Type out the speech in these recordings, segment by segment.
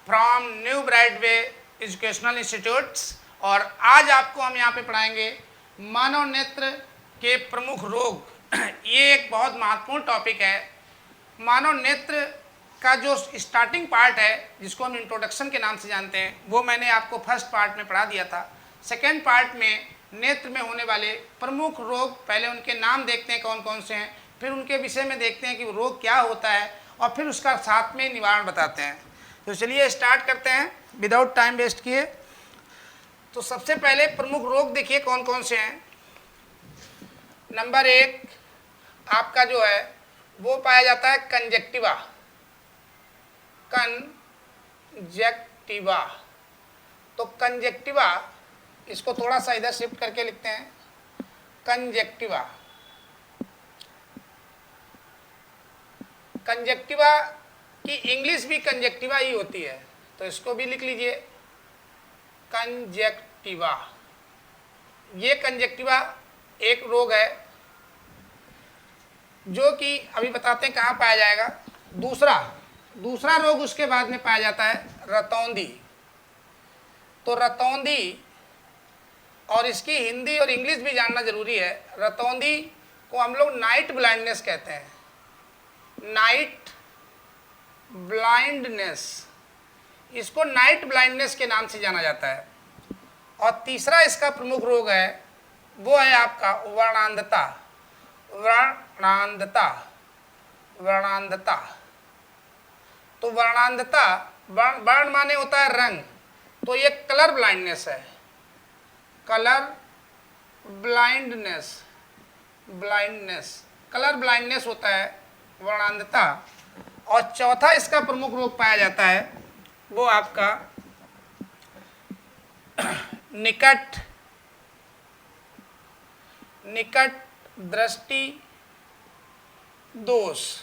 From new Brideway educational institutes. और आज आपको हम यहाँ पे पढ़ाएंगे मानव नेत्र के प्रमुख रोग। ये एक बहुत महत्वपूर्ण टॉपिक है। मानव नेत्र का जो स्टार्टिंग पार्ट है, जिसको हम इंट्रोडक्शन के नाम से जानते हैं, वो मैंने आपको फर्स्ट पार्ट में पढ़ा दिया था। सेकेंड पार्ट में नेत्र में होने वाले प्रमुख रोग, पहले उनके नाम देखते हैं कौन कौन से हैं, फिर उनके विषय में देखते हैं कि रोग क्या होता है, और फिर उसका साथ में निवारण बताते हैं। तो चलिए स्टार्ट करते हैं विदाउट टाइम वेस्ट किए। तो सबसे पहले प्रमुख रोग देखिए कौन कौन से हैं। नंबर 1 आपका जो है वो पाया जाता है कंजक्टिवा। कंजक्टिवा, तो कंजक्टिवा, इसको थोड़ा सा इधर शिफ्ट करके लिखते हैं, कंजक्टिवा। कंजक्टिवा की इंग्लिश भी कंजक्टिवा ही होती है, तो इसको भी लिख लीजिए कंजक्टिवा। ये कंजक्टिवा एक रोग है जो कि अभी बताते हैं कहाँ पाया जाएगा। दूसरा रोग उसके बाद में पाया जाता है रतौंधी। तो रतौंधी, और इसकी हिंदी और इंग्लिश भी जानना जरूरी है। रतौंधी को हम लोग नाइट ब्लाइंडनेस कहते हैं, नाइट ब्लाइंडनेस, इसको नाइट ब्लाइंडनेस के नाम से जाना जाता है। और तीसरा इसका प्रमुख रोग है वो है आपका वर्णांधता। वर्णांधता, तो वर्णांधता, वर्ण माने होता है रंग, तो ये कलर ब्लाइंडनेस है, कलर ब्लाइंडनेस, कलर ब्लाइंडनेस होता है वर्णांधता। और चौथा इसका प्रमुख रोग पाया जाता है वो आपका निकट दृष्टि दोष।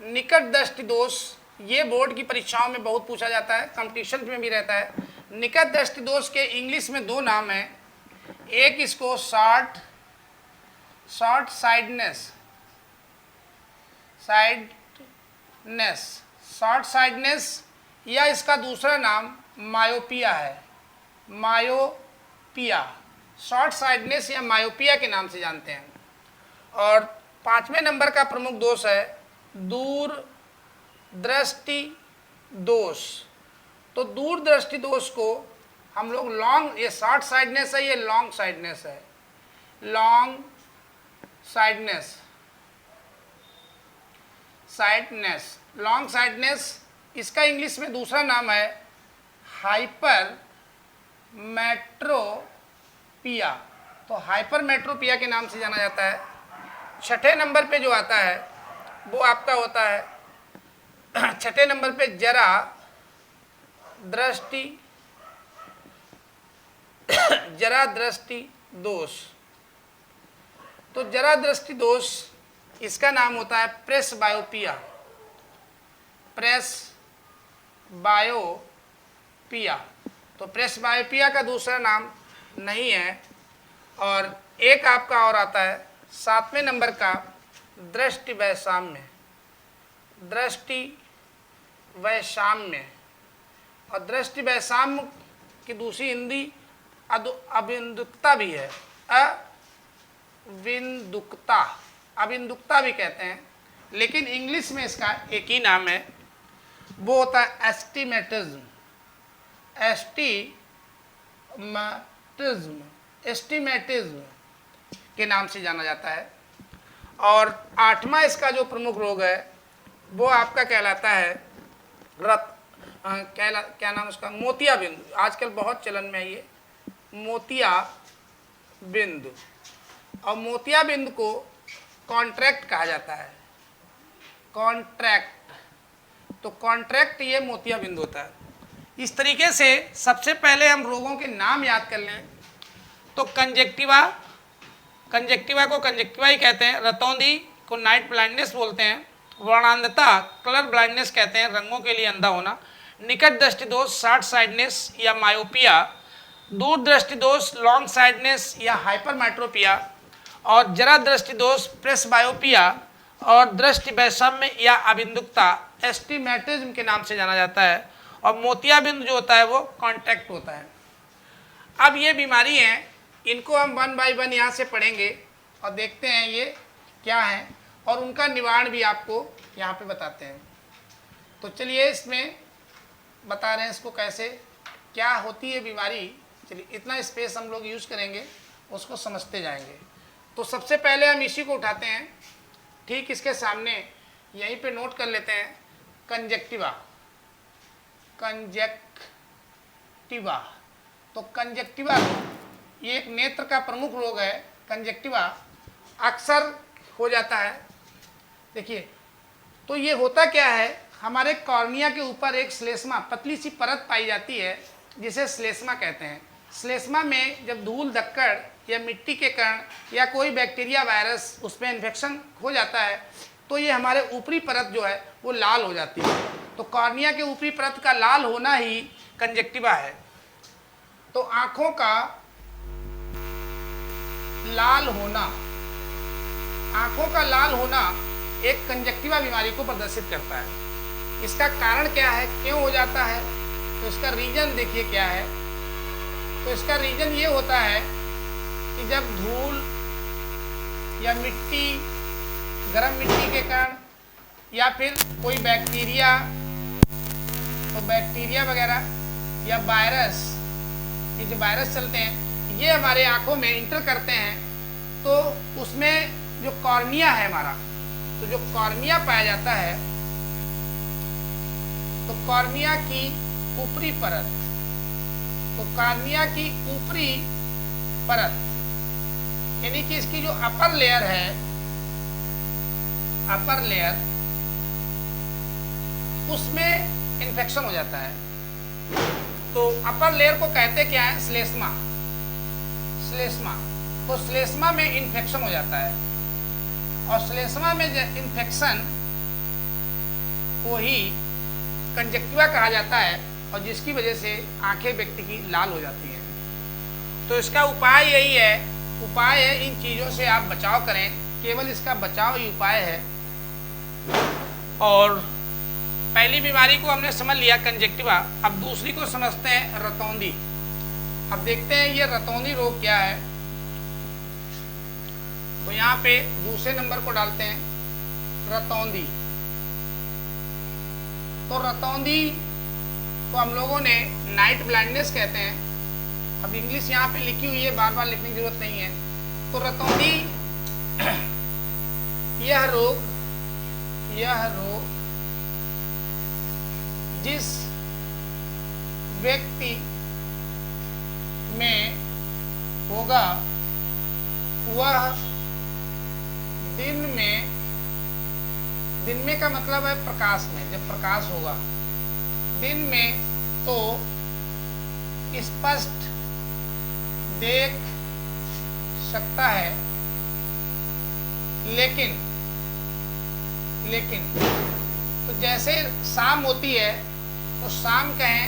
निकट दृष्टि दोष ये बोर्ड की परीक्षाओं में बहुत पूछा जाता है, कंपटीशन में भी रहता है। निकट दृष्टि दोष के इंग्लिश में 2 नाम हैं। एक इसको शॉर्ट साइडनेस, या इसका दूसरा नाम मायोपिया है, मायोपिया, शॉर्ट साइडनेस या मायोपिया के नाम से जानते हैं। और 5वें नंबर का प्रमुख दोष है दूर दृष्टि दोष। तो दूर दृष्टि दोष को हम लोग लॉन्ग, ये शॉर्ट साइडनेस है, ये लॉन्ग साइडनेस है, लॉन्ग साइडनेस, इसका इंग्लिश में दूसरा नाम है हाइपरमेट्रोपिया। तो हाइपरमेट्रोपिया के नाम से जाना जाता है। 6ठे नंबर पे जो आता है वो आपका होता है 6ठे नंबर पे जरा दृष्टि दोष। तो जरा दृष्टि दोष, इसका नाम होता है प्रेसबायोपिया। तो प्रेसबायोपिया का दूसरा नाम नहीं है। और एक आपका और आता है 7वें नंबर का दृष्टि वैषम्य। और दृष्टि वैषम्य की दूसरी हिंदी अबिंदुकता भी है, अबिंदुकता भी कहते हैं, लेकिन इंग्लिश में इसका एक ही नाम है, वो होता है एस्टिमेटिज्म के नाम से जाना जाता है। और 8वां इसका जो प्रमुख रोग है वो आपका कहलाता है क्या नाम उसका, मोतियाबिंद। आजकल बहुत चलन में है ये मोतियाबिंद। और मोतियाबिंद को कॉन्ट्रैक्ट कहा जाता है, तो कॉन्ट्रैक्ट ये मोतियाबिंद होता है। इस तरीके से सबसे पहले हम रोगों के नाम याद कर लें। तो कंजक्टिवा को कंजक्टिवा ही कहते हैं, रतौंधी को नाइट ब्लाइंडनेस बोलते हैं, वर्णांधता कलर ब्लाइंडनेस कहते हैं, रंगों के लिए अंधा होना, निकट दृष्टि दोष शॉर्ट साइडनेस या मायोपिया, दूर दृष्टि दोष लॉन्ग साइडनेस या हाइपरमेट्रोपिया, और जरा दृष्टि दोष प्रेसबायोपिया, और दृष्टि वैषम्य या अबिंदुकता एस्टिमेटिज्म के नाम से जाना जाता है। और मोतियाबिंद जो होता है वो कॉन्टैक्ट होता है। अब ये बीमारी है, इनको हम 1 बाय 1 यहाँ से पढ़ेंगे और देखते हैं ये क्या है और उनका निवारण भी आपको यहाँ पे बताते हैं। तो चलिए इसमें बता रहे हैं इसको कैसे क्या होती है बीमारी। चलिए इतना स्पेस हम लोग यूज़ करेंगे, उसको समझते जाएंगे। तो सबसे पहले हम इसी को उठाते हैं, ठीक इसके सामने यहीं पे नोट कर लेते हैं कंजक्टिवा। कंजक्टिवा, तो कंजक्टिवा ये एक नेत्र का प्रमुख रोग है। कंजक्टिवा अक्सर हो जाता है। देखिए तो ये होता क्या है, हमारे कॉर्निया के ऊपर एक श्लेष्मा पतली सी परत पाई जाती है जिसे श्लेष्मा कहते हैं। श्लेष्मा में जब धूल धक्कड़ या मिट्टी के कारण या कोई बैक्टीरिया वायरस उसमें इन्फेक्शन हो जाता है तो ये हमारे ऊपरी परत जो है वो लाल हो जाती है। तो कॉर्निया के ऊपरी परत का लाल होना ही कंजक्टिवा है। तो आँखों का लाल होना, आँखों का लाल होना एक कंजक्टिवा बीमारी को प्रदर्शित करता है। इसका कारण क्या है, क्यों हो जाता है, तो इसका रीजन देखिए क्या है। तो इसका रीजन ये होता है कि जब धूल या मिट्टी, गर्म मिट्टी के कारण या फिर कोई बैक्टीरिया, तो बैक्टीरिया वगैरह या वायरस, ये जो वायरस चलते हैं ये हमारे आँखों में इंटर करते हैं तो उसमें जो कॉर्निया है हमारा, तो जो कॉर्निया पाया जाता है, तो कॉर्निया की ऊपरी परत, तो कॉर्निया की ऊपरी परत यानी कि इसकी जो अपर लेयर है, अपर लेयर, उसमें इन्फेक्शन हो जाता है। तो अपर लेयर को कहते क्या है, श्लेष्मा। श्लेष्मा, तो श्लेष्मा में इन्फेक्शन हो जाता है और श्लेष्मा में इन्फेक्शन को ही कंजक्टिवा कहा जाता है और जिसकी वजह से आंखें व्यक्ति की लाल हो जाती हैं। तो इसका उपाय यही है, उपाय है इन चीज़ों से आप बचाव करें, केवल इसका बचाव ही उपाय है। और पहली बीमारी को हमने समझ लिया कंजक्टिवा, अब दूसरी को समझते हैं रतौंधी। अब देखते हैं ये रतौंधी रोग क्या है। तो यहाँ पे दूसरे नंबर को डालते हैं रतौंधी। तो रतौंधी को हम लोगों ने नाइट ब्लाइंडनेस कहते हैं। अब इंग्लिश यहाँ पे लिखी हुई है, बार बार लिखने की जरूरत नहीं है। तो रतौंधी यह रोग जिस व्यक्ति में होगा वह दिन में का मतलब है प्रकाश में, जब प्रकाश होगा दिन में तो स्पष्ट देख सकता है, लेकिन तो जैसे शाम होती है तो शाम कहें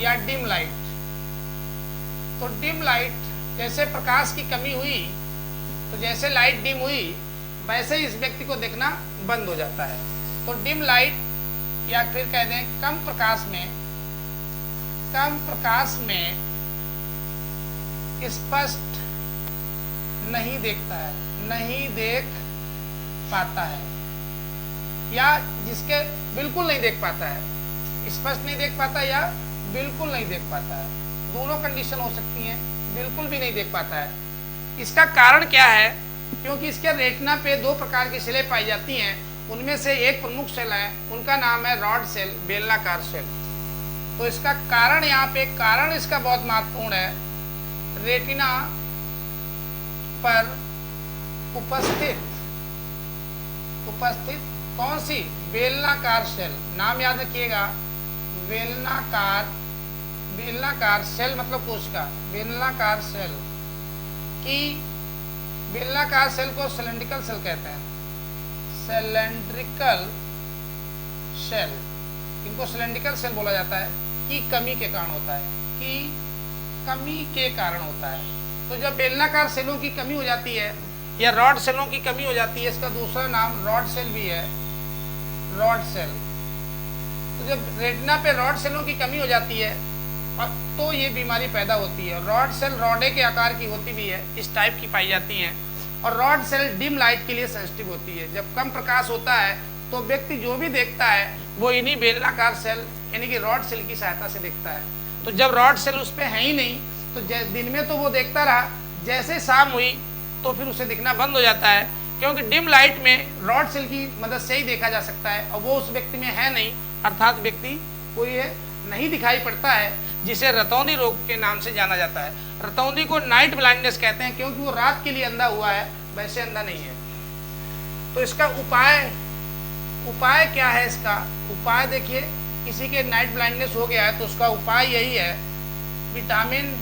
या डिम लाइट, तो डिम लाइट जैसे प्रकाश की कमी हुई तो जैसे लाइट डिम हुई वैसे ही इस व्यक्ति को देखना बंद हो जाता है। तो डिम लाइट या फिर कह दें कम प्रकाश में स्पष्ट नहीं देखता है, नहीं देख पाता है, या जिसके बिल्कुल नहीं देख पाता है, स्पष्ट नहीं देख पाता या बिल्कुल नहीं देख पाता है, दोनों कंडीशन हो सकती हैं, बिल्कुल भी नहीं देख पाता है। इसका कारण क्या है, क्योंकि इसके रेटिना पे 2 प्रकार की सेलें पाई जाती हैं, उनमें से एक प्रमुख सेल है, उनका नाम है रॉड सेल, बेलनाकार सेल। तो इसका कारण यहाँ पे, कारण इसका बहुत महत्वपूर्ण है, रेटिना पर उपस्थित कौन सी, बेलनाकार सेल, नाम याद रखिएगा, बेलनाकार सेल मतलब कोशिका, बेलनाकार सेल की, बेलनाकार सेल को सिलेंड्रिकल सेल कहते हैं, सिलेंड्रिकल सेल, इनको सिलेंड्रिकल सेल बोला जाता है, की कमी के कारण होता है, की कमी के कारण होता है। तो जब बेलनाकार सेलों की कमी हो जाती है या रॉड सेलों की कमी हो जाती है, इसका दूसरा नाम रॉड सेल भी है, रॉड सेल। तो जब रेटिना पे रॉड सेलों की कमी हो जाती है और तो ये बीमारी पैदा होती है। रॉड सेल रॉडे के आकार की होती भी है, इस टाइप की पाई जाती हैं, और रॉड सेल डिम लाइट के लिए सेंसिटिव होती है। जब कम प्रकाश होता है तो व्यक्ति जो भी देखता है वो इन्हीं बेलनाकार सेल यानी कि रॉड सेल की सहायता से देखता है। तो जब रॉड सेल उस पर है ही नहीं तो दिन में तो वो देखता रहा, जैसे शाम हुई तो फिर उसे दिखना बंद हो जाता है, क्योंकि डिम लाइट में रॉड सेल की मदद से ही देखा जा सकता है और वो उस व्यक्ति में है नहीं, अर्थात व्यक्ति को ये नहीं दिखाई पड़ता है, जिसे रतौंधी रोग के नाम से जाना जाता है। रतौंधी को नाइट ब्लाइंडनेस कहते हैं, क्योंकि वो रात के लिए अंधा हुआ है, वैसे अंधा नहीं है। तो इसका उपाय क्या है? इसका उपाय देखिए, किसी के नाइट ब्लाइंडनेस हो गया है तो उसका उपाय यही है, विटामिन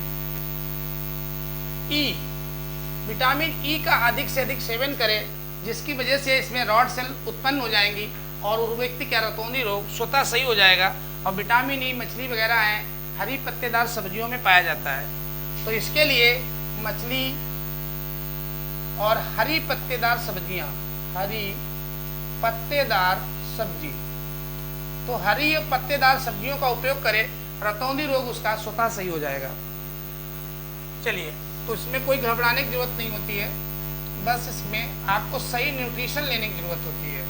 ई का अधिक से अधिक सेवन करें, जिसकी वजह से इसमें रॉड सेल उत्पन्न हो जाएंगी और उस व्यक्ति का रतौंधी रोग स्वतः सही हो जाएगा। और विटामिन ई मछली वगैरह है, हरी पत्तेदार सब्जियों में पाया जाता है। तो इसके लिए मछली और हरी पत्तेदार सब्जियां, हरी पत्तेदार सब्जी, तो हरी पत्तेदार सब्जियों का उपयोग करें, रतौंधी रोग उसका स्वतः सही हो जाएगा। चलिए, तो इसमें कोई घबराने की जरूरत नहीं होती है, बस इसमें आपको सही न्यूट्रिशन लेने की जरूरत होती है।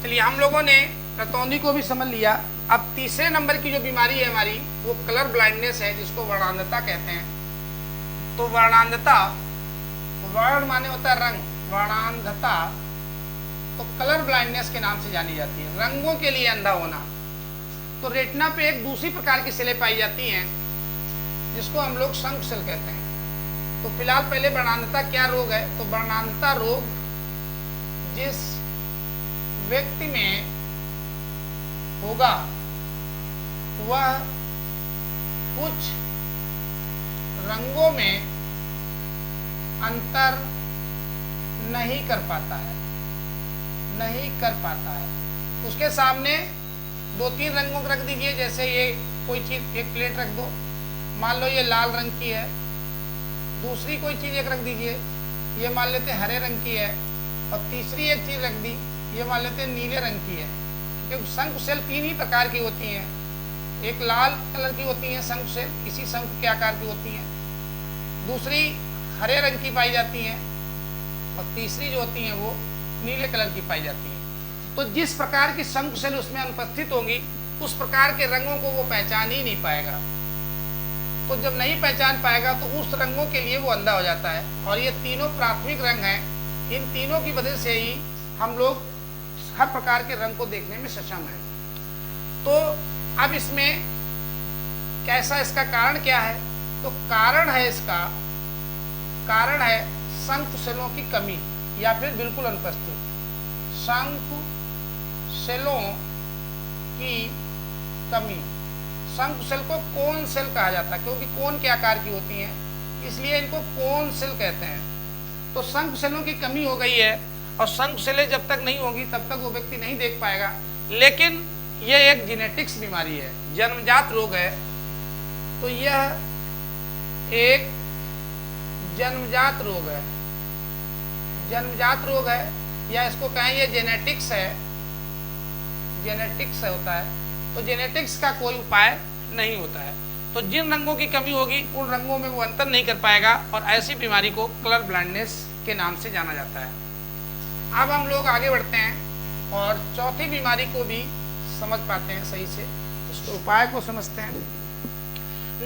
चलिए, हम लोगों ने रतौंधी को भी समझ लिया। अब तीसरे नंबर की जो बीमारी है हमारी, वो कलर ब्लाइंडनेस है, जिसको वर्णांधता कहते हैं। तो वर्णांधता, वर्ण माने होता है रंग, वर्णांधता तो कलर ब्लाइंडनेस के नाम से जानी जाती है, रंगों के लिए अंधा होना। तो रेटिना पे एक दूसरी प्रकार की सेलें पाई जाती हैं, जिसको हम लोग शंकु सेल कहते हैं। तो फिलहाल पहले वर्णांधता क्या रोग है? तो वर्णांधता रोग जिस व्यक्ति में होगा वह कुछ रंगों में अंतर नहीं कर पाता है, उसके सामने दो तीन रंगों को रख दीजिए, जैसे ये कोई चीज एक प्लेट रख दो, मान लो ये लाल रंग की है, दूसरी कोई चीज एक रख दीजिए, ये मान लेते हैं हरे रंग की है, और तीसरी एक चीज रख दी, ये मान लेते हैं नीले रंग की है। क्योंकि शंकु सेल तीन ही प्रकार की होती हैं, एक लाल कलर की होती है शंकु सेल, इसी शंकु के आकार की होती हैं, दूसरी हरे रंग की पाई जाती हैं, और तीसरी जो होती हैं वो नीले कलर की पाई जाती है। तो जिस प्रकार की शंकु सेल उसमें अनुपस्थित होंगी, उस प्रकार के रंगों को वो पहचान ही नहीं पाएगा। तो जब नहीं पहचान पाएगा तो उस रंगों के लिए वो अंधा हो जाता है। और ये तीनों प्राथमिक रंग हैं, इन तीनों की वजह से ही हम लोग हर प्रकार के रंग को देखने में सक्षम हैं। तो अब इसमें कैसा, इसका कारण क्या है? तो कारण है शंकु सेलों की कमी या फिर बिल्कुल अनुपस्थित। शंकु सेलों की कमी। शंकु सेल को कोन सेल कहा जाता है, क्योंकि कोन के आकार की होती हैं, इसलिए इनको कोन सेल कहते हैं। तो शंकु सेलों की कमी हो गई है, और शंकु सेलें जब तक नहीं होगी तब तक वो व्यक्ति नहीं देख पाएगा। लेकिन यह एक जेनेटिक्स बीमारी है, जन्मजात रोग है। तो यह एक जन्मजात रोग है, या इसको कहें ये जेनेटिक्स होता है। तो जेनेटिक्स का कोई उपाय नहीं होता है। तो जिन रंगों की कमी होगी उन रंगों में वो अंतर नहीं कर पाएगा, और ऐसी बीमारी को कलर ब्लाइंडनेस के नाम से जाना जाता है। अब हम लोग आगे बढ़ते हैं और चौथी बीमारी को भी समझ पाते हैं सही से, उसके उपाय को समझते हैं।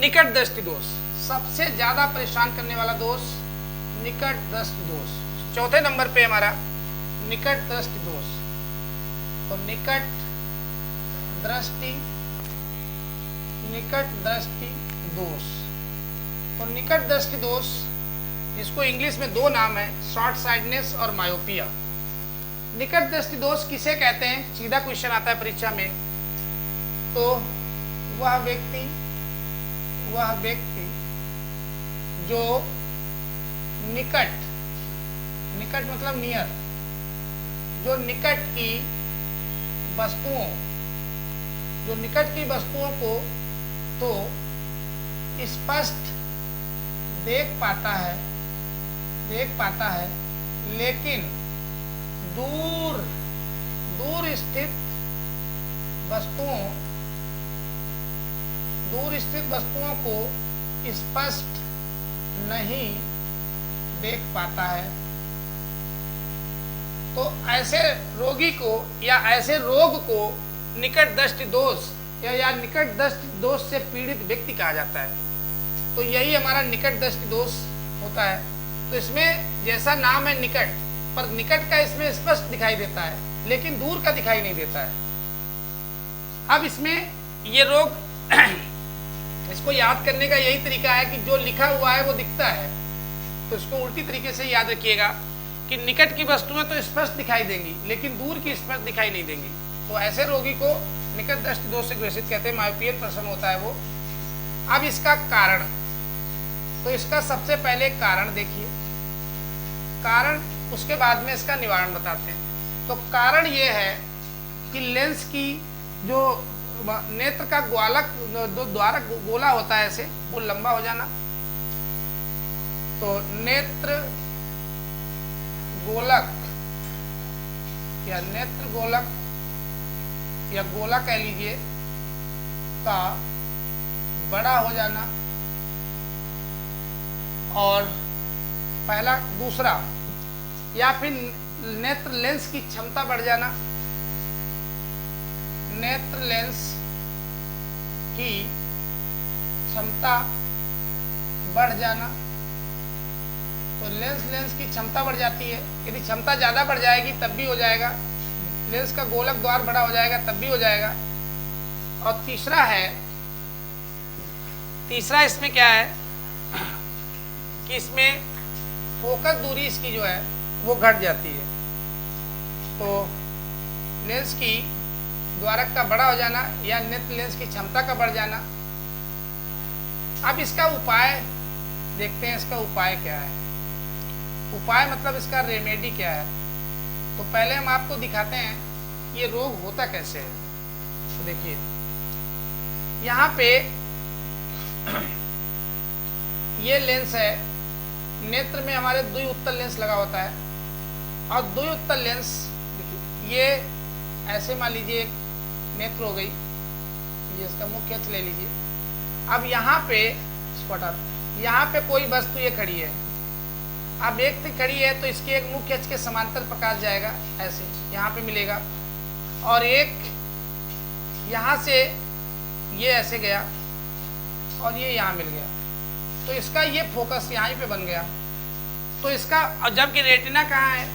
निकट दृष्टि दोष, सबसे ज्यादा परेशान करने वाला दोष निकट दृष्टि दोष। चौथे नंबर पे हमारा निकट दृष्टि दोष। तो निकट दृष्टि दोष। तो निकट दृष्टि दोष, इसको इंग्लिश में दो नाम है, शॉर्ट साइडनेस और मायोपिया। निकट दृष्टि दोष किसे कहते हैं? सीधा क्वेश्चन आता है परीक्षा में। तो वह व्यक्ति जो निकट मतलब नियर, जो निकट की वस्तुओं को तो स्पष्ट देख पाता है, लेकिन दूर स्थित वस्तुओं दूर स्थित वस्तुओं को स्पष्ट नहीं देख पाता है। तो ऐसे रोगी को या ऐसे रोग को निकट दृष्टि दोष या निकट दृष्टि दोष से पीड़ित व्यक्ति कहा जाता है। तो यही हमारा निकट दृष्टि दोष होता है। तो इसमें जैसा नाम है निकट, पर निकट का इसमें स्पष्ट दिखाई देता है लेकिन दूर का दिखाई नहीं देता है। अब इसमें ये रोग इसको याद करने का यही तरीका है कि जो लिखा हुआ है वो दिखता है, तो इसको उल्टी तरीके से याद रखिएगा कि निकट की वस्तुएं तो स्पष्ट दिखाई देंगी लेकिन दूर की स्पष्ट दिखाई नहीं देंगी। तो ऐसे रोगी को निकट दृष्टि दोष से ग्रसित कहते हैं, मायोपियन पर्सन होता है वो। अब इसका कारण, तो इसका सबसे पहले कारण देखिए, कारण उसके बाद में इसका निवारण बताते हैं। तो कारण ये है कि लेंस की जो नेत्र का ग्वालक जो द्वारक गोला होता है ऐसे वो लंबा हो जाना। तो नेत्र गोलक या नेत्र गोलक या गोला कह लीजिए का बड़ा हो जाना, और पहला दूसरा या फिर नेत्र लेंस की क्षमता बढ़ जाना, नेत्र लेंस की क्षमता बढ़ जाना। तो लेंस की क्षमता बढ़ जाती है, यदि क्षमता ज़्यादा बढ़ जाएगी तब भी हो जाएगा, लेंस का गोलक द्वार बड़ा हो जाएगा तब भी हो जाएगा। और तीसरा इसमें क्या है कि इसमें फोकस दूरी इसकी जो है वो घट जाती है। तो लेंस की द्वारक का बड़ा हो जाना या नेत्र लेंस की क्षमता का बढ़ जाना। अब इसका उपाय देखते हैं, इसका उपाय क्या है। उपाय मतलब इसका रेमेडी क्या है। तो पहले हम आपको दिखाते हैं ये रोग होता कैसे है। तो देखिए यहाँ पे ये लेंस है, नेत्र में हमारे द्विउत्तल लेंस लगा होता है, और द्विउत्तल लेंस ये ऐसे मान लीजिए एक नेत्र हो गई, ये इसका मुख्य अक्ष ले लीजिए। अब यहाँ पे कोई वस्तु ये खड़ी है, अब एक थी खड़ी है तो इसके एक मुख्य अक्ष के समांतर प्रकाश जाएगा ऐसे यहाँ पे मिलेगा, और एक यहाँ से ये ऐसे गया और ये यहाँ मिल गया। तो इसका ये फोकस यहाँ पे बन गया। तो इसका, जबकि रेटिना कहाँ है,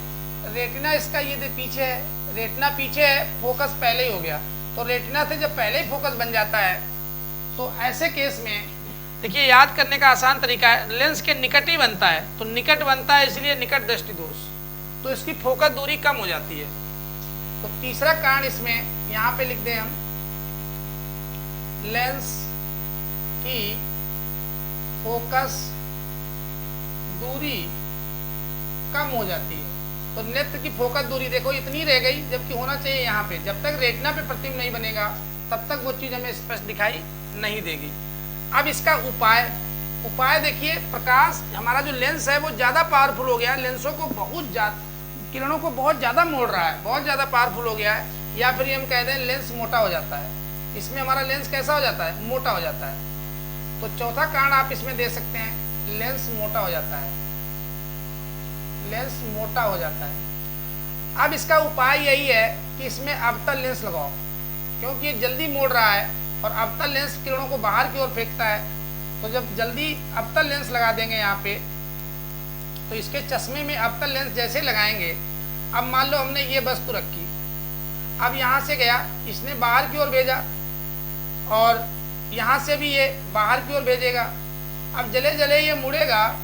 रेटिना इसका ये पीछे है, रेटिना पीछे है, फोकस पहले ही हो गया। तो रेटिना से जब पहले ही फोकस बन जाता है तो ऐसे केस में देखिए याद करने का आसान तरीका है, लेंस के निकट ही बनता है, तो निकट बनता है इसलिए निकट दृष्टि दोष, तो इसकी फोकस दूरी कम हो जाती है। तो तीसरा कारण इसमें यहाँ पे लिख दें हम, लेंस की फोकस दूरी कम हो जाती है। तो नेत्र की फोकस दूरी देखो इतनी रह गई, जबकि होना चाहिए यहाँ पे। जब तक रेटिना पे प्रतिबिंब नहीं बनेगा तब तक वो चीज़ हमें स्पष्ट दिखाई नहीं देगी। अब इसका उपाय देखिए, प्रकाश हमारा जो लेंस है वो ज़्यादा पावरफुल हो गया है, लेंसों को बहुत ज़्यादा, किरणों को बहुत ज़्यादा मोड़ रहा है, बहुत ज़्यादा पावरफुल हो गया है, या फिर हम कह दें लेंस मोटा हो जाता है। इसमें हमारा लेंस कैसा हो जाता है, मोटा हो जाता है। तो चौथा कारण आप इसमें दे सकते हैं, लेंस मोटा हो जाता है, लेंस मोटा हो जाता है। अब इसका उपाय यही है कि इसमें अवतल लेंस लगाओ, क्योंकि ये जल्दी मोड़ रहा है और अवतल लेंस किरणों को बाहर की ओर फेंकता है। तो जब जल्दी अवतल लेंस लगा देंगे यहाँ पे, तो इसके चश्मे में अवतल लेंस जैसे लगाएंगे, अब मान लो हमने ये वस्तु रखी, अब यहाँ से गया, इसने बाहर की ओर भेजा और यहाँ से भी ये बाहर की ओर भेजेगा। अब जले जले ये मुड़ेगा,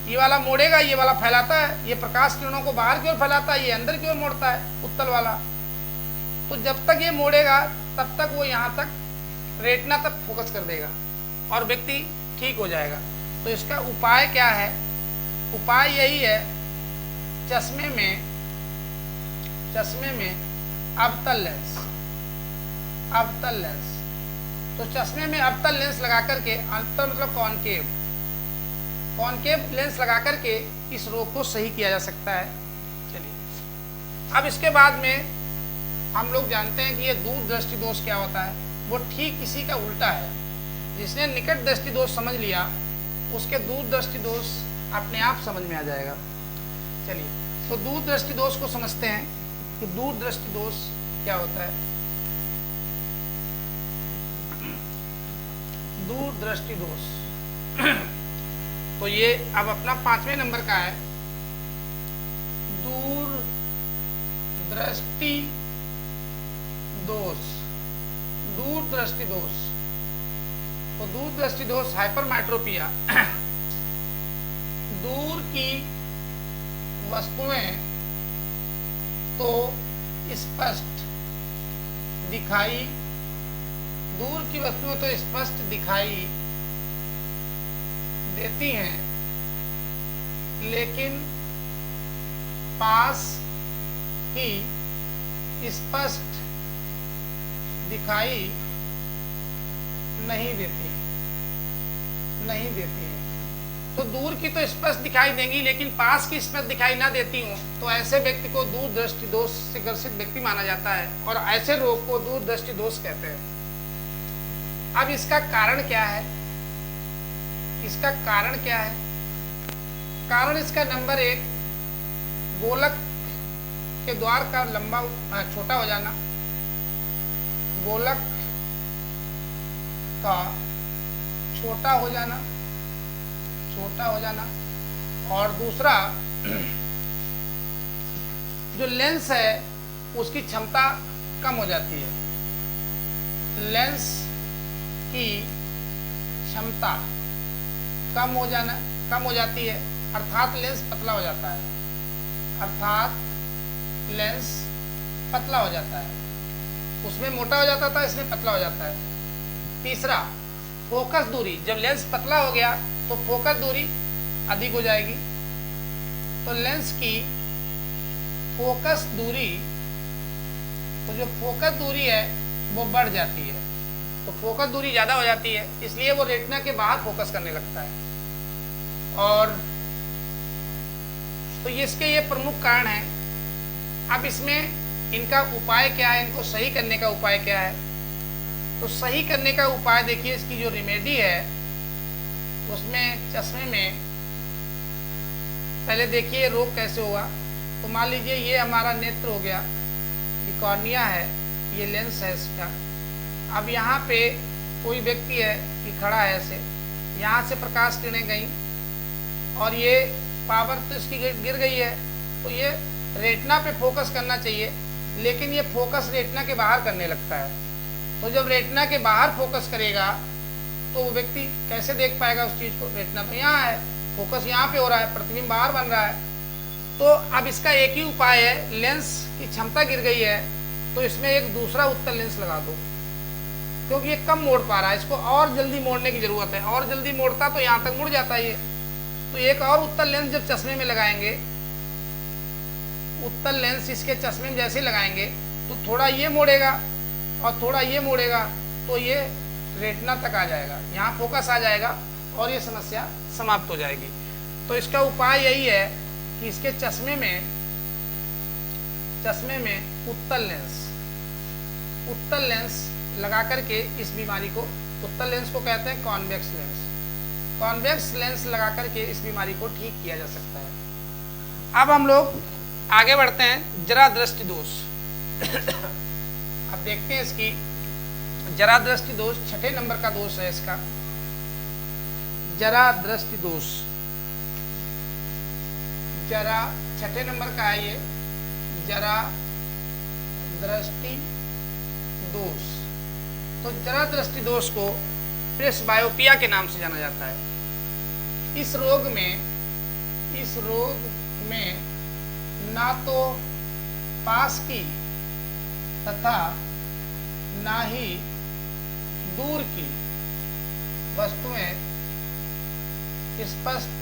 ये वाला मोड़ेगा, ये वाला फैलाता है, ये प्रकाश किरणों को बाहर की ओर फैलाता है, ये अंदर की ओर मोड़ता है उत्तल वाला। तो जब तक ये मोड़ेगा तब तक वो यहाँ तक रेटिना तक फोकस कर देगा और व्यक्ति ठीक हो जाएगा। तो इसका उपाय क्या है, उपाय यही है, चश्मे में अवतल लेंस, अवतल लेंस। तो चश्मे में अवतल लेंस लगा करके, अवतल मतलब कॉनकेव लेंस लगा करके इस रोग को सही किया जा सकता है। चलिए अब इसके बाद में हम लोग जानते हैं कि ये दूर दृष्टि दोष क्या होता है, वो ठीक इसी का उल्टा है। जिसने निकट दृष्टि दोष समझ लिया उसके दूर दृष्टि दोष अपने आप समझ में आ जाएगा। चलिए तो दूर दृष्टि दोष को समझते हैं कि दूर दृष्टि दोष क्या होता है। दूर दृष्टि दोष तो ये अब अपना 5वें नंबर का है, दूर दृष्टि दोष। दूर दृष्टि दोष तो दूर दृष्टि दोष हाइपरमेट्रोपिया, दूर की वस्तुएं तो स्पष्ट दिखाई, दूर की वस्तुएं तो स्पष्ट दिखाई देती हैं, लेकिन पास की स्पष्ट दिखाई नहीं देती है। तो दूर की तो स्पष्ट दिखाई देंगी लेकिन पास की स्पष्ट दिखाई ना देती हूँ तो ऐसे व्यक्ति को दूर दृष्टि दोष से ग्रसित व्यक्ति माना जाता है और ऐसे रोग को दूर दृष्टि दोष कहते हैं। अब इसका कारण क्या है? कारण इसका नंबर 1, गोलक के द्वार का लंबा छोटा हो जाना, गोलक का छोटा हो जाना और दूसरा जो लेंस है उसकी क्षमता कम हो जाती है। लेंस की क्षमता कम हो जाती है अर्थात लेंस पतला हो जाता है। उसमें मोटा हो जाता था, इसमें पतला हो जाता है। तीसरा फोकस दूरी, जब लेंस पतला हो गया तो फोकस दूरी अधिक हो जाएगी, तो लेंस की फोकस दूरी, तो जो फोकस दूरी है वो बढ़ जाती है, तो फोकस दूरी ज़्यादा हो जाती है, इसलिए वो रेटिना के बाहर फोकस करने लगता है। और तो इसके ये प्रमुख कारण हैं। अब इसमें इनका उपाय क्या है, इनको सही करने का उपाय क्या है? तो सही करने का उपाय देखिए, इसकी जो रेमेडी है उसमें चश्मे में पहले देखिए रोग कैसे हुआ। तो मान लीजिए ये हमारा नेत्र हो गया, ये कॉर्निया है, ये लेंस है इसका। अब यहाँ पे कोई व्यक्ति है कि खड़ा है ऐसे, यहाँ से प्रकाश किरणें गई और ये पावर तो इसकी गिर गई है, तो ये रेटिना पे फोकस करना चाहिए, लेकिन ये फोकस रेटिना के बाहर करने लगता है। तो जब रेटिना के बाहर फोकस करेगा तो वो व्यक्ति कैसे देख पाएगा उस चीज़ को? रेटिना पे यहाँ है, फोकस यहाँ पे हो रहा है, प्रतिबिंब बाहर बन रहा है। तो अब इसका एक ही उपाय है, लेंस की क्षमता गिर गई है तो इसमें एक दूसरा उत्तल लेंस लगा दो, क्योंकि ये कम मोड़ पा रहा है, इसको और जल्दी मोड़ने की जरूरत है। और जल्दी मोड़ता तो यहाँ तक मुड़ जाता है ये। तो एक और उत्तल लेंस जब चश्मे में लगाएंगे, उत्तल लेंस इसके चश्मे में जैसे लगाएंगे तो थोड़ा ये मोड़ेगा और थोड़ा ये मोड़ेगा, तो ये रेटिना तक आ जाएगा, यहाँ फोकस आ जाएगा और ये समस्या समाप्त हो जाएगी। तो इसका उपाय यही है कि इसके चश्मे में उत्तल लेंस लगा करके इस बीमारी को, उत्तल लेंस को कहते हैं कॉन्वेक्स लेंस, कॉन्वेक्स लेंस लगा करके इस बीमारी को ठीक किया जा सकता है। अब हम लोग आगे बढ़ते हैं, जरा दृष्टि दोष। अब देखते हैं इसकी जरा दृष्टि दोष, 6ठे नंबर का दोष है इसका, जरा दृष्टि दोष। जरा 6ठे नंबर का है ये, जरा दृष्टि दोष। तो जरा दृष्टि दोष को प्रेसबायोपिया के नाम से जाना जाता है। इस रोग में ना तो पास की तथा ना ही दूर की वस्तुएं स्पष्ट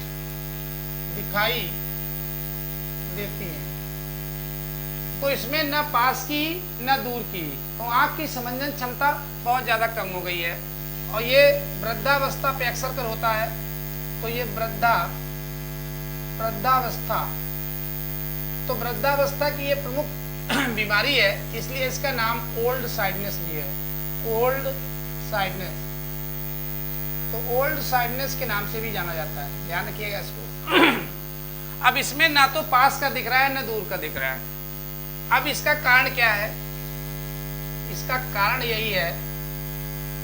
दिखाई देती हैं। तो इसमें न पास की न दूर की, तो आँख की समंजन क्षमता बहुत ज़्यादा कम हो गई है और ये वृद्धावस्था पे अक्सर कर होता है। तो ये वृद्धावस्था, तो वृद्धावस्था की ये प्रमुख बीमारी है, इसलिए इसका नाम ओल्ड साइडनेस भी है, ओल्ड साइडनेस। तो ओल्ड साइडनेस के नाम से भी जाना जाता है, ध्यान रखिएगा इसको। अब इसमें ना तो पास का दिख रहा है ना दूर का दिख रहा है। अब इसका कारण क्या है? इसका कारण यही है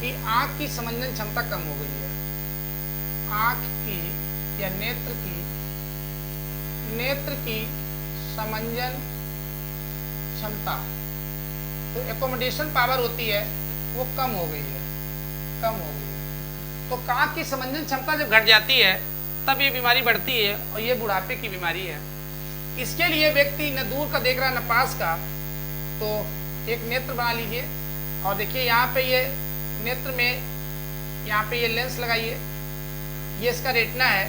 कि आंख की समंजन क्षमता कम हो गई है। आंख की या नेत्र की समंजन क्षमता, तो एकोमोडेशन पावर होती है वो कम हो गई है, कम हो गई है। तो आंख की समंजन क्षमता जब घट जाती है तब ये बीमारी बढ़ती है और ये बुढ़ापे की बीमारी है। इसके लिए व्यक्ति न दूर का देख रहा न पास का, तो एक नेत्र बना लीजिए और देखिए यहाँ पे ये नेत्र में, यहाँ पे ये लेंस लगाइए, ये इसका रेटिना है।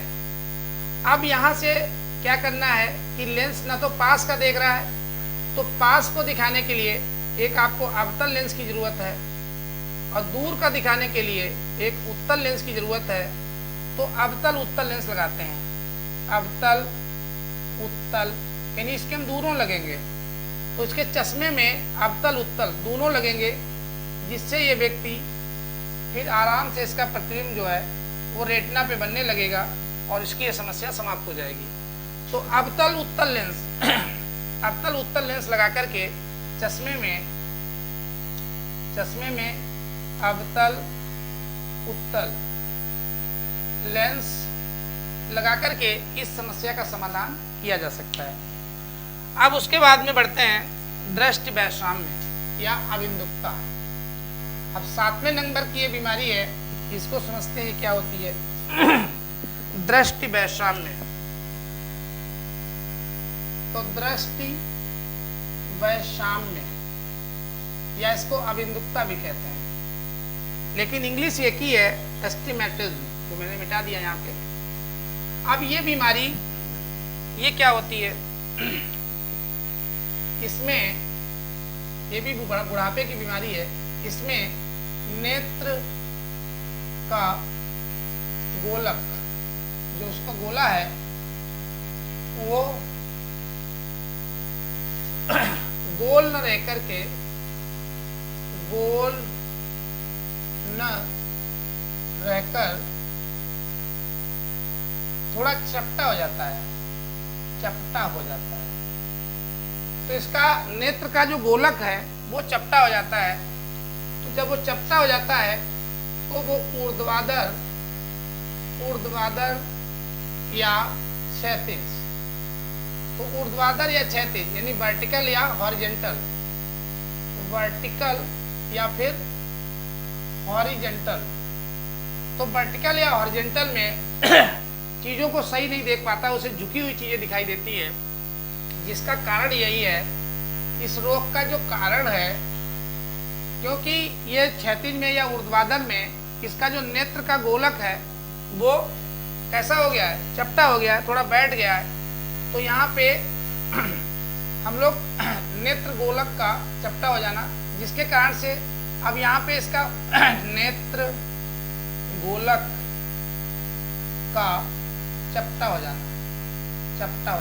अब यहाँ से क्या करना है कि लेंस ना तो पास का देख रहा है, तो पास को दिखाने के लिए एक आपको अवतल लेंस की ज़रूरत है और दूर का दिखाने के लिए एक उत्तल लेंस की ज़रूरत है। तो अवतल उत्तल लेंस लगाते हैं, अवतल उत्तल, यानी इसके हम दोनों लगेंगे। तो इसके चश्मे में अवतल उत्तल दोनों लगेंगे, जिससे ये व्यक्ति फिर आराम से इसका प्रतिबिंब जो है वो रेटिना पे बनने लगेगा और इसकी ये समस्या समाप्त हो जाएगी। तो अवतल उत्तल लेंस अवतल उत्तल लेंस लगा करके चश्मे में अवतल उत्तल लेंस लगा करके इस समस्या का समाधान किया जा सकता है। अब उसके बाद में बढ़ते हैं दृष्टि वैषम्य या अबिंदुकता। अब 7वें नंबर की ये बीमारी है, इसको समझते हैं क्या होती है। दृष्टि वैषम्य, तो दृष्टि वैषम्य या इसको अबिंदुकता भी कहते हैं, लेकिन इंग्लिश एक ही है, एस्टिमेटिज्म, तो मैंने मिटा दिया यहाँ पे। अब ये बीमारी ये क्या होती है, इसमें ये भी बुढ़ापे की बीमारी है। इसमें नेत्र का गोलक, जो उसका गोला है वो गोल न रह करके, गोल न रहकर थोड़ा चपटा हो जाता है, चपटा हो जाता है। तो इसका नेत्र का जो गोलक है वो चपटा हो जाता है। तो जब वो चपटा हो जाता है तो वो ऊर्ध्वाधर या क्षैतिज, तो ऊर्ध्वाधर या क्षैतिज यानी वर्टिकल या हॉरिजॉन्टल, वर्टिकल या फिर हॉरिजॉन्टल। तो वर्टिकल या हॉरिजॉन्टल में चीज़ों को सही नहीं देख पाता, उसे झुकी हुई चीज़ें दिखाई देती है, जिसका कारण यही है। इस रोग का जो कारण है, क्योंकि ये क्षैतिज में या ऊर्ध्वाधर में इसका जो नेत्र का गोलक है वो कैसा हो गया है, चपटा हो गया है, थोड़ा बैठ गया है। तो यहाँ पे हम लोग नेत्र गोलक का चपटा हो जाना, जिसके कारण से अब यहाँ पे इसका नेत्र गोलक का चपटा हो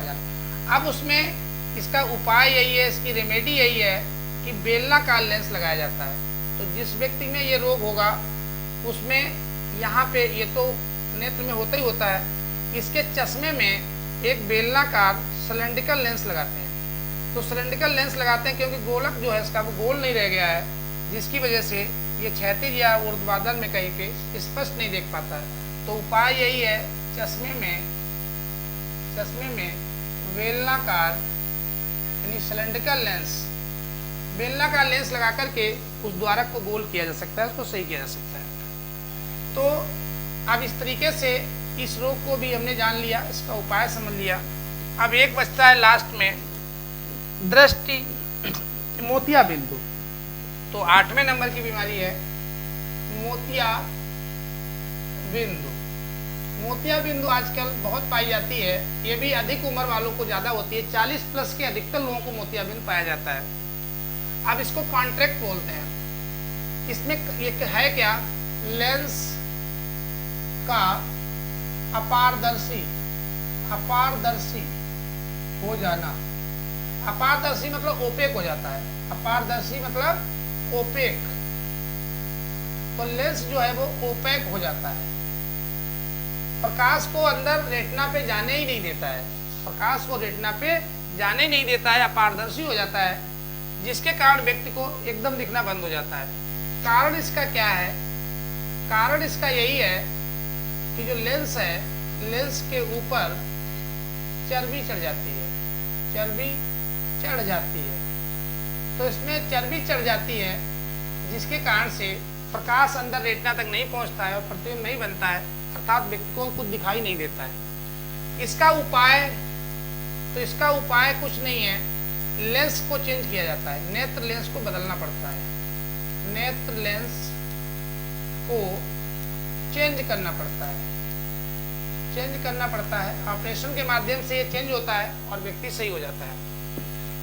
जाना। अब उसमें इसका उपाय यही है, इसकी रेमेडी यही है कि बेलनाकार लेंस लगाया जाता है। तो जिस व्यक्ति में ये रोग होगा उसमें यहाँ पे ये तो नेत्र में होता ही होता है, इसके चश्मे में एक बेलनाकार सिलेंड्रिकल लेंस लगाते हैं। तो सिलेंड्रिकल लेंस लगाते हैं क्योंकि गोलक जो है इसका वो गोल नहीं रह गया है, जिसकी वजह से ये क्षैतिज या ऊर्ध्वाधर में कहीं पे स्पष्ट नहीं देख पाता है। तो उपाय यही है, चश्मे में बेलनाकार यानी सिलेंड्रिकल लेंस, बेलनाकार लेंस लगा करके उस द्वारक को गोल किया जा सकता है, उसको सही किया जा सकता है। तो अब इस तरीके से इस रोग को भी हमने जान लिया, इसका उपाय समझ लिया। अब एक बचता है लास्ट में दृष्टि मोतिया बिंदु। तो 8वें नंबर की बीमारी है मोतिया बिंदु। मोतिया बिंदु आजकल बहुत पाई जाती है, ये भी अधिक उम्र वालों को ज़्यादा होती है। 40 प्लस के अधिकतर लोगों को मोतिया बिंदु पाया जाता है। अब इसको कॉन्ट्रैक्ट बोलते हैं। इसमें ये है क्या, लेंस का अपारदर्शी हो जाना। अपारदर्शी मतलब ओपेक हो जाता है, अपारदर्शी मतलब ओपेक, तो लेंस जो है वो ओपेक हो जाता है, प्रकाश को अंदर रेटिना पे जाने ही नहीं देता है, प्रकाश को रेटिना पे जाने नहीं देता है, अपारदर्शी हो जाता है, जिसके कारण व्यक्ति को एकदम दिखना बंद हो जाता है। कारण इसका क्या है? कारण इसका यही है कि जो लेंस है, लेंस के ऊपर चर्बी चढ़ जाती है, चर्बी चढ़ जाती है, तो इसमें चर्बी चढ़ जाती है, जिसके कारण से प्रकाश अंदर रेटिना तक नहीं पहुंचता है और प्रतिबिंब नहीं बनता है, अर्थात व्यक्ति को कुछ दिखाई नहीं देता है। इसका उपाय, तो इसका उपाय कुछ नहीं है, लेंस को चेंज किया जाता है, नेत्र लेंस को बदलना पड़ता है, नेत्र लेंस को चेंज करना पड़ता है, चेंज करना पड़ता है, ऑपरेशन के माध्यम से ये चेंज होता है और व्यक्ति सही हो जाता है।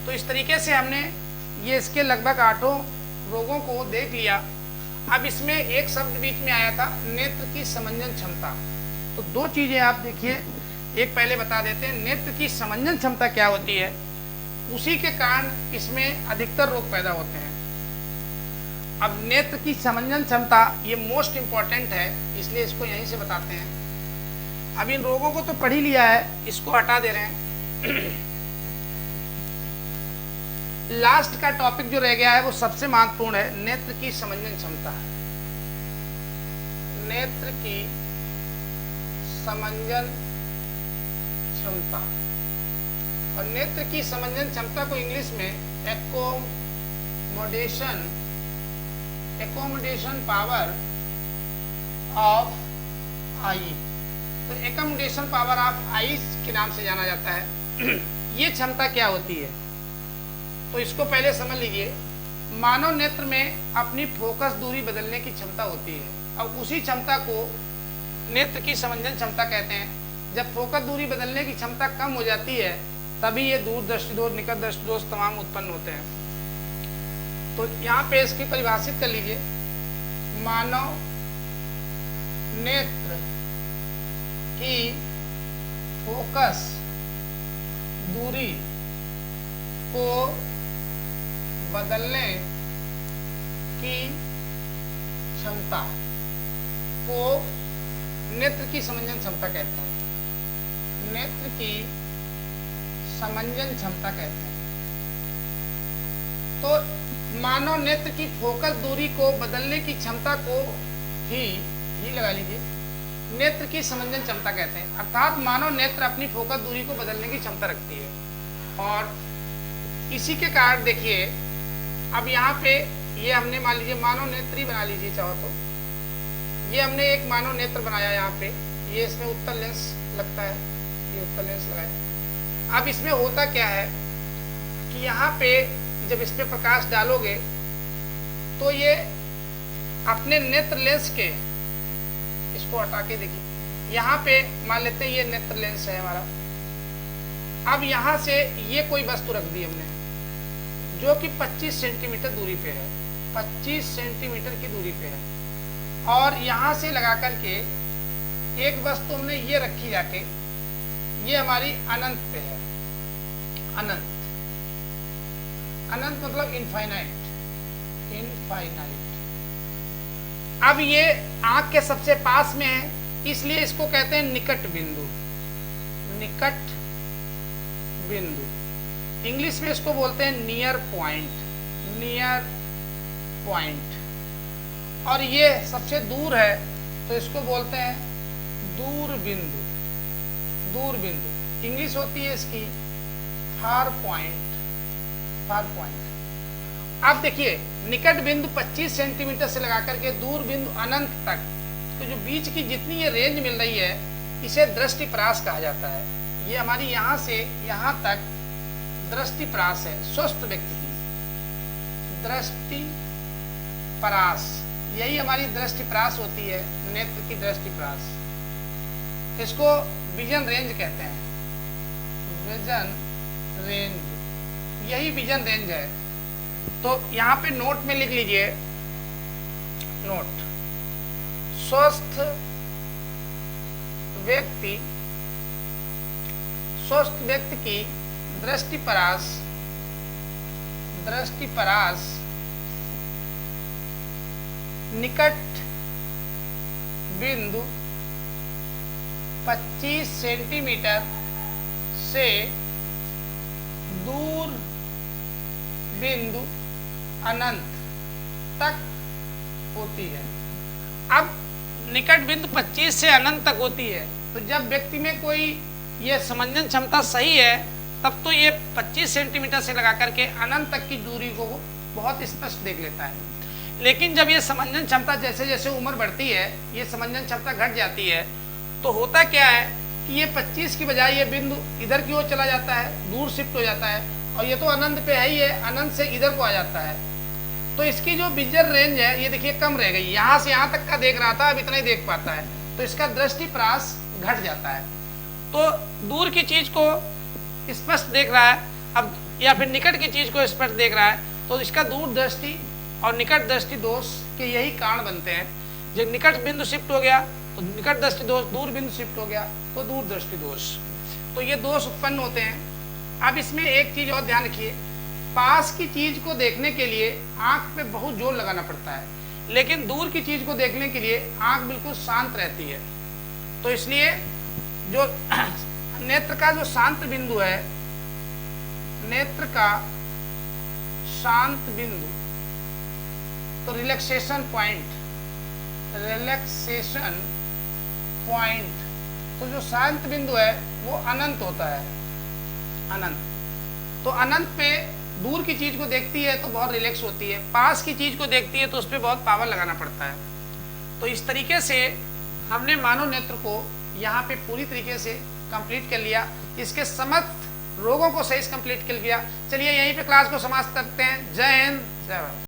तो इस तरीके से हमने ये इसके लगभग 8 रोगों को देख लिया। अब इसमें एक शब्द बीच में आया था, नेत्र की समंजन क्षमता। तो दो चीजें आप देखिए, एक पहले बता देते हैं, नेत्र की समंजन क्षमता क्या होती है, उसी के कारण इसमें अधिकतर रोग पैदा होते हैं। अब नेत्र की समंजन क्षमता ये मोस्ट इंपॉर्टेंट है, इसलिए इसको यहीं से बताते हैं। अब इन रोगों को तो पढ़ ही लिया है, इसको हटा दे रहे हैं। लास्ट का टॉपिक जो रह गया है वो सबसे महत्वपूर्ण है, नेत्र की समंजन क्षमता। नेत्र की समंजन क्षमता, और नेत्र की समंजन क्षमता को इंग्लिश में एकोमोडेशन पावर ऑफ आई, तो एकोमोडेशन पावर ऑफ आई के नाम से जाना जाता है। ये क्षमता क्या होती है, तो इसको पहले समझ लीजिए। मानव नेत्र में अपनी फोकस दूरी बदलने की क्षमता होती है, अब उसी क्षमता को नेत्र की समंजन क्षमता कहते हैं। जब फोकस दूरी बदलने की क्षमता कम हो जाती है, तभी ये दूर दृष्टि दोष, निकट दृष्टि दोष तमाम उत्पन्न होते हैं। तो यहाँ पे इसकी परिभाषित कर लीजिए, मानव नेत्र की फोकस दूरी को बदलने की क्षमता को नेत्र की समंजन क्षमता कहते हैं, नेत्र की समंजन क्षमता कहते हैं। तो मानव नेत्र की फोकस दूरी को बदलने की क्षमता को ही लगा लीजिए नेत्र की समंजन क्षमता कहते हैं, अर्थात मानव नेत्र अपनी फोकस दूरी को बदलने की क्षमता रखती है। और इसी के कारण देखिए, अब यहाँ पे ये हमने मान लीजिए मानव नेत्र ही बना लीजिए चाहो तो, ये हमने एक मानव नेत्र बनाया यहाँ पे, ये इसमें उत्तल लेंस लगता है, ये उत्तल लेंस लगाया। अब इसमें होता क्या है कि यहाँ पे जब इस पे प्रकाश डालोगे तो ये अपने नेत्र लेंस के, इसको हटा के देखिए, यहाँ पे मान लेते हैं ये नेत्र लेंस है हमारा। अब यहाँ से ये कोई वस्तु रख दी हमने जो कि 25 सेंटीमीटर दूरी पे है, 25 सेंटीमीटर की दूरी पे है, और यहाँ से लगा करके एक वस्तु हमने ये रखी जाके, ये हमारी अनंत पे है, अनंत, अनंत मतलब इनफाइनाइट, इनफाइनाइट। अब ये आंख के सबसे पास में है, इसलिए इसको कहते हैं निकट बिंदु, निकट बिंदु। इंग्लिश में इसको बोलते हैं नियर पॉइंट, नियर पॉइंट। और ये सबसे दूर है तो इसको बोलते हैं दूर बिंदु, दूर बिंदु। इंग्लिश होती है इसकी फार पॉइंट, फार पॉइंट। अब देखिए, निकट बिंदु 25 सेंटीमीटर से लगा करके दूर बिंदु अनंत तक, तो जो बीच की जितनी ये रेंज मिल रही है, इसे दृष्टिपरास कहा जाता है। ये हमारी यहाँ से यहाँ तक दृष्टिपरास है, स्वस्थ व्यक्ति की दृष्टिपरास, यही हमारी दृष्टिपरास होती है, नेत्र की दृष्टिपरास। इसको विजन रेंज कहते हैं, विजन रेंज, यही विजन रेंज है। तो यहाँ पे नोट में लिख लीजिए, नोट, स्वस्थ व्यक्ति, स्वस्थ व्यक्ति की दृष्टिपरास दृष्टिपरास निकट बिंदु 25 सेंटीमीटर से दूर बिंदु अनंत तक होती है। अब निकट बिंदु 25 से अनंत तक होती है, तो जब व्यक्ति में कोई ये समंजन क्षमता सही है तब तो ये 25 सेंटीमीटर से लगा करके अनंत तक की दूरी को बहुत स्पष्ट देख लेता है। लेकिन जब ये समंजन क्षमता जैसे जैसे उम्र बढ़ती है, ये समंजन क्षमता घट जाती है, तो होता क्या है कि ये 25 की बजाय ये बिंदु इधर की ओर चला जाता है, दूर शिफ्ट हो जाता है, और ये तो अनंत पे है ही है, अनंत से इधर को आ जाता है। तो इसकी जो विजन रेंज है ये देखिए कम रह गई, यहाँ से यहाँ तक का देख रहा था अब इतना ही देख पाता है, तो इसका दृष्टिपरास घट जाता है। तो दूर की चीज को स्पष्ट देख रहा है अब, या फिर निकट की चीज को स्पष्ट देख रहा है, तो इसका दूर दृष्टि और निकट दृष्टि दोष के यही कारण बनते हैं। जब निकट बिंदु शिफ्ट हो गया तो निकट दृष्टि दोष, दूर बिंदु शिफ्ट हो गया तो दूर दृष्टि दोष, तो ये दोष उत्पन्न होते हैं। अब इसमें एक चीज और ध्यान रखिए, पास की चीज को देखने के लिए आंख पे बहुत जोर लगाना पड़ता है, लेकिन दूर की चीज को देखने के लिए आंख बिल्कुल शांत रहती है। तो इसलिए जो नेत्र का जो शांत बिंदु है, नेत्र का शांत बिंदु, तो रिलैक्सेशन पॉइंट, रिलैक्सेशन पॉइंट, तो जो शांत बिंदु है वो अनंत होता है, अनंत। तो अनंत पे दूर की चीज को देखती है तो बहुत रिलैक्स होती है, पास की चीज को देखती है तो उस पर बहुत पावर लगाना पड़ता है। तो इस तरीके से हमने मानव नेत्र को यहाँ पे पूरी तरीके से कंप्लीट कर लिया, इसके समस्त रोगों को सही कंप्लीट कर लिया। चलिए यहीं पे क्लास को समाप्त करते हैं। जय हिंद, जय भारत।